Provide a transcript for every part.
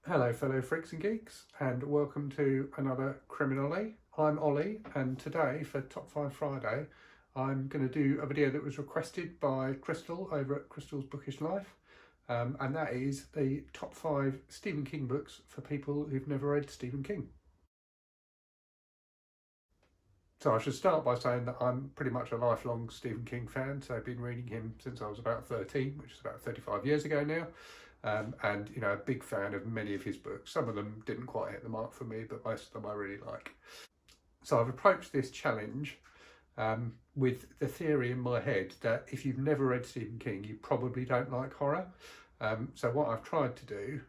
Hello fellow freaks and geeks, and welcome to another Criminally. I'm Ollie, and today for Top 5 Friday I'm going to do a video that was requested by Crystal over at Crystal's Bookish Life, and that is the top 5 Stephen King books for people who've never read Stephen King. So I should start by saying that I'm pretty much a lifelong Stephen King fan, so I've been reading him since I was about 13, which is about 35 years ago now. And a big fan of many of his books. Some of them didn't quite hit the mark for me, but most of them I really like. So I've approached this challenge with the theory in my head that if you've never read Stephen King, you probably don't like horror. So what I've tried to do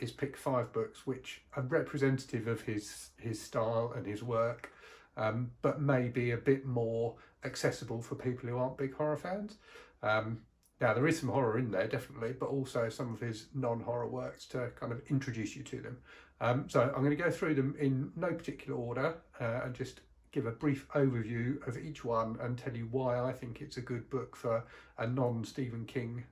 is pick 5 books which are representative of his style and his work, but maybe a bit more accessible for people who aren't big horror fans. Now, there is some horror in there, definitely, but also some of his non-horror works to kind of introduce you to them. So I'm going to go through them in no particular order and just give a brief overview of each one and tell you why I think it's a good book for a non-Stephen King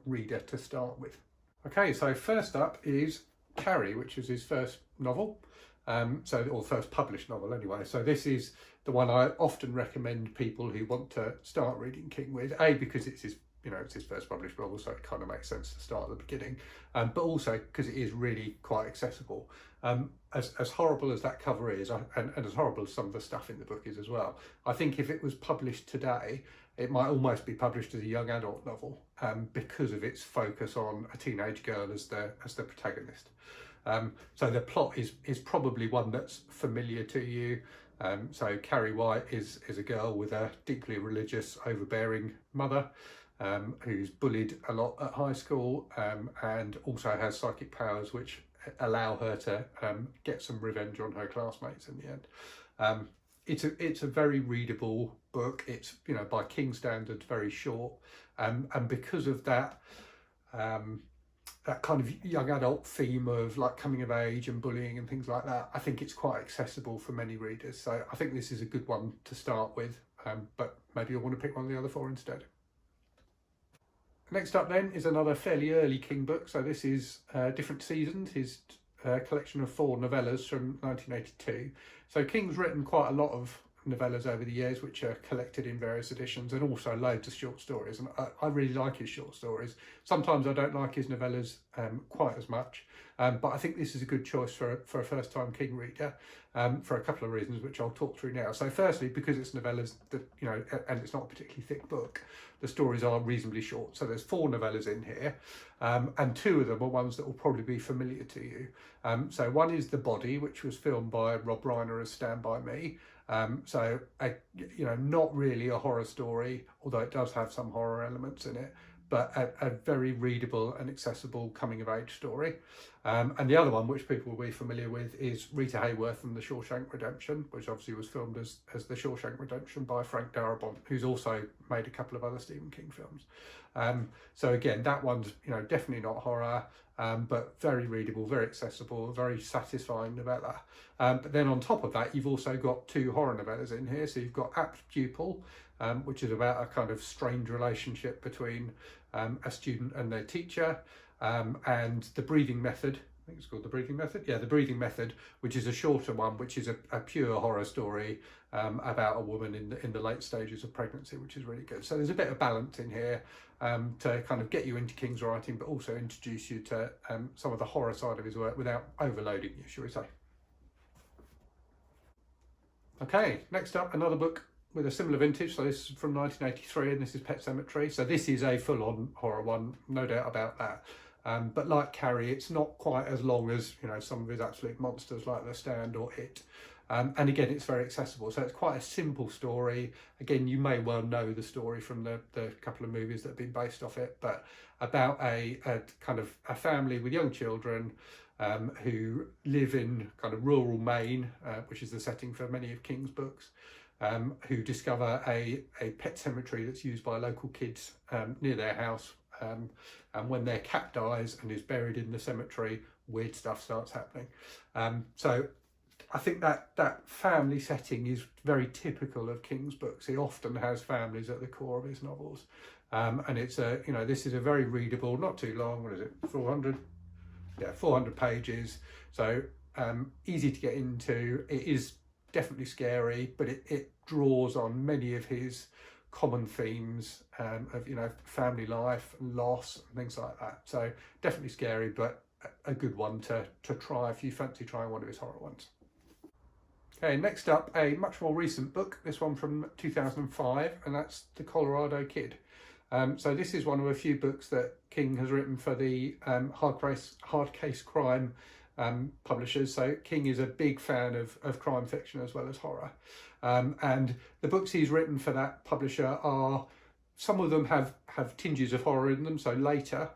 reader to start with. Okay, so first up is Carrie, which is his first novel. Or first published novel anyway. So this is the one I often recommend people who want to start reading King with. A, because it's his first published novel, so it kind of makes sense to start at the beginning. But also because it is really quite accessible. As horrible as that cover is, and as horrible as some of the stuff in the book is as well, I think if it was published today, it might almost be published as a young adult novel because of its focus on a teenage girl as the protagonist. So the plot is probably one that's familiar to you. So Carrie White is a girl with a deeply religious, overbearing mother who's bullied a lot at high school and also has psychic powers which allow her to get some revenge on her classmates in the end. It's a very readable book. It's, by King standards, very short, and because of that that kind of young adult theme of like coming of age and bullying and things like that, I think it's quite accessible for many readers. So I think this is a good one to start with, but maybe you'll want to pick one of the other 4 instead. Next up then is another fairly early King book. So this is Different Seasons, his collection of 4 novellas from 1982. So King's written quite a lot of novellas over the years, which are collected in various editions, and also loads of short stories, and I really like his short stories. Sometimes I don't like his novellas quite as much, but I think this is a good choice for a first-time King reader for a couple of reasons, which I'll talk through now. So firstly, because it's novellas that, and it's not a particularly thick book, the stories are reasonably short. So there's 4 novellas in here, and 2 of them are ones that will probably be familiar to you. So one is The Body, which was filmed by Rob Reiner as Stand By Me. Not really a horror story, although it does have some horror elements in it, but a very readable and accessible coming of age story. And the other one, which people will be familiar with, is Rita Hayworth and The Shawshank Redemption, which obviously was filmed as The Shawshank Redemption by Frank Darabont, who's also made a couple of other Stephen King films. So again, that one's definitely not horror, but very readable, very accessible, very satisfying novella. But then on top of that, you've also got 2 horror novellas in here. So you've got Apt Pupil, which is about a kind of strained relationship between a student and their teacher, and The Breathing Method. I think it's called The Breathing Method. Yeah, The Breathing Method, which is a shorter one, which is a pure horror story about a woman in the late stages of pregnancy, which is really good. So there's a bit of balance in here to kind of get you into King's writing, but also introduce you to some of the horror side of his work without overloading you, shall we say. Okay, next up, another book with a similar vintage. So this is from 1983, and this is Pet Sematary. So this is a full-on horror one, no doubt about that. But like Carrie, it's not quite as long as some of his absolute monsters like The Stand or It. And again, it's very accessible. So it's quite a simple story. Again, you may well know the story from the couple of movies that have been based off it, but about a kind of a family with young children who live in kind of rural Maine, which is the setting for many of King's books, who discover a pet cemetery that's used by local kids near their house. And when their cat dies and is buried in the cemetery, weird stuff starts happening. So I think that family setting is very typical of King's books. He often has families at the core of his novels. And it's this is a very readable, not too long, what is it, 400 yeah, 400 pages. So easy to get into. It is definitely scary, but it draws on many of his common themes of, you know, family life and loss and things like that. So definitely scary, but a good one to try if you fancy trying one of his horror ones. Okay, next up, a much more recent book, this one from 2005, and that's The Colorado Kid. So this is one of a few books that King has written for the hard case crime publishers. So King is a big fan of crime fiction as well as horror. And the books he's written for that publisher are, some of them have tinges of horror in them. So Later,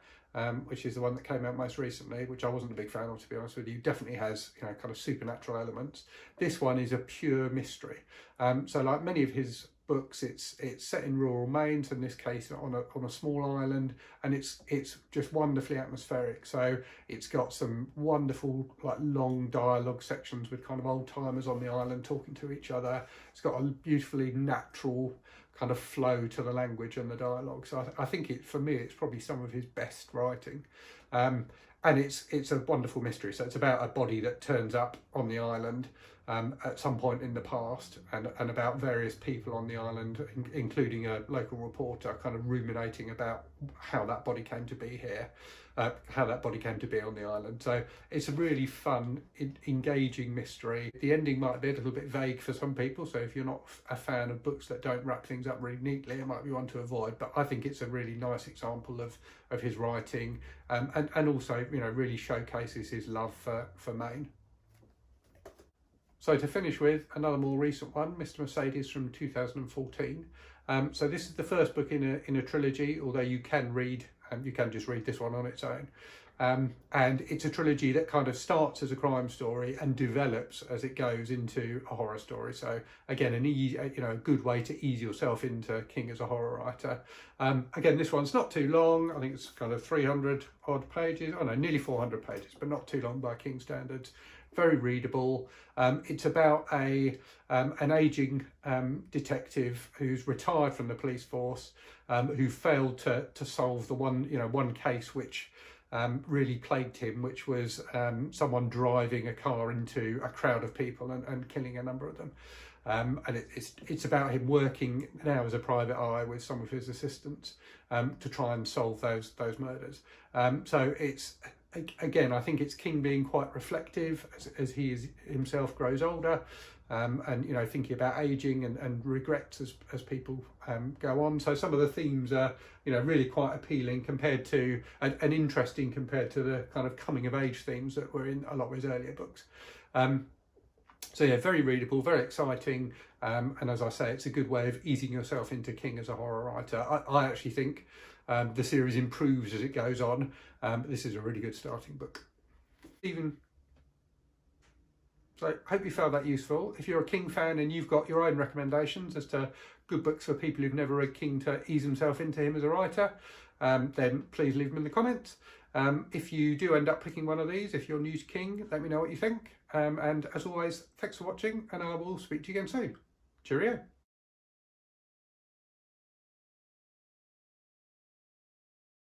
which is the one that came out most recently, which I wasn't a big fan of, to be honest with you, definitely has, you know, kind of supernatural elements. This one is a pure mystery. So like many of his books, it's set in rural Maine, so in this case on a small island, and it's just wonderfully atmospheric. So it's got some wonderful like long dialogue sections with kind of old timers on the island talking to each other. It's got a beautifully natural kind of flow to the language and the dialogue. So I think for me, it's probably some of his best writing. And it's a wonderful mystery. So it's about a body that turns up on the island at some point in the past, and about various people on the island, including a local reporter, kind of ruminating about how that body came to be here, how that body came to be on the island. So it's a really fun, engaging mystery. The ending might be a little bit vague for some people, so if you're not a fan of books that don't wrap things up really neatly, it might be one to avoid. But I think it's a really nice example of his writing, and also, you know, really showcases his love for Maine. So to finish with, another more recent one, Mr. Mercedes from 2014. So this is the first book in a trilogy, although you can just read this one on its own. And it's a trilogy that kind of starts as a crime story and develops as it goes into a horror story. So again, a good way to ease yourself into King as a horror writer. Again, this one's not too long. I think it's kind of 300 odd pages. Oh no, nearly 400 pages, but not too long by King standards. Very readable. It's about an aging detective who's retired from the police force, who failed to solve the one case which really plagued him, which was someone driving a car into a crowd of people and killing a number of them. And it's about him working now as a private eye with some of his assistants to try and solve those murders. So it's, again, I think it's King being quite reflective as he himself grows older, and, you know, thinking about aging and regrets as people go on. So some of the themes are, you know, really quite appealing compared to and interesting compared to the kind of coming of age themes that were in a lot of his earlier books. So yeah, very readable, very exciting, and as I say, it's a good way of easing yourself into King as a horror writer. I actually think the series improves as it goes on. This is a really good starting book. So I hope you found that useful. If you're a King fan and you've got your own recommendations as to good books for people who've never read King to ease themselves into him as a writer, then please leave them in the comments. If you do end up picking one of these, if you're new to King, let me know what you think. And as always, thanks for watching, and I will speak to you again soon. Cheerio.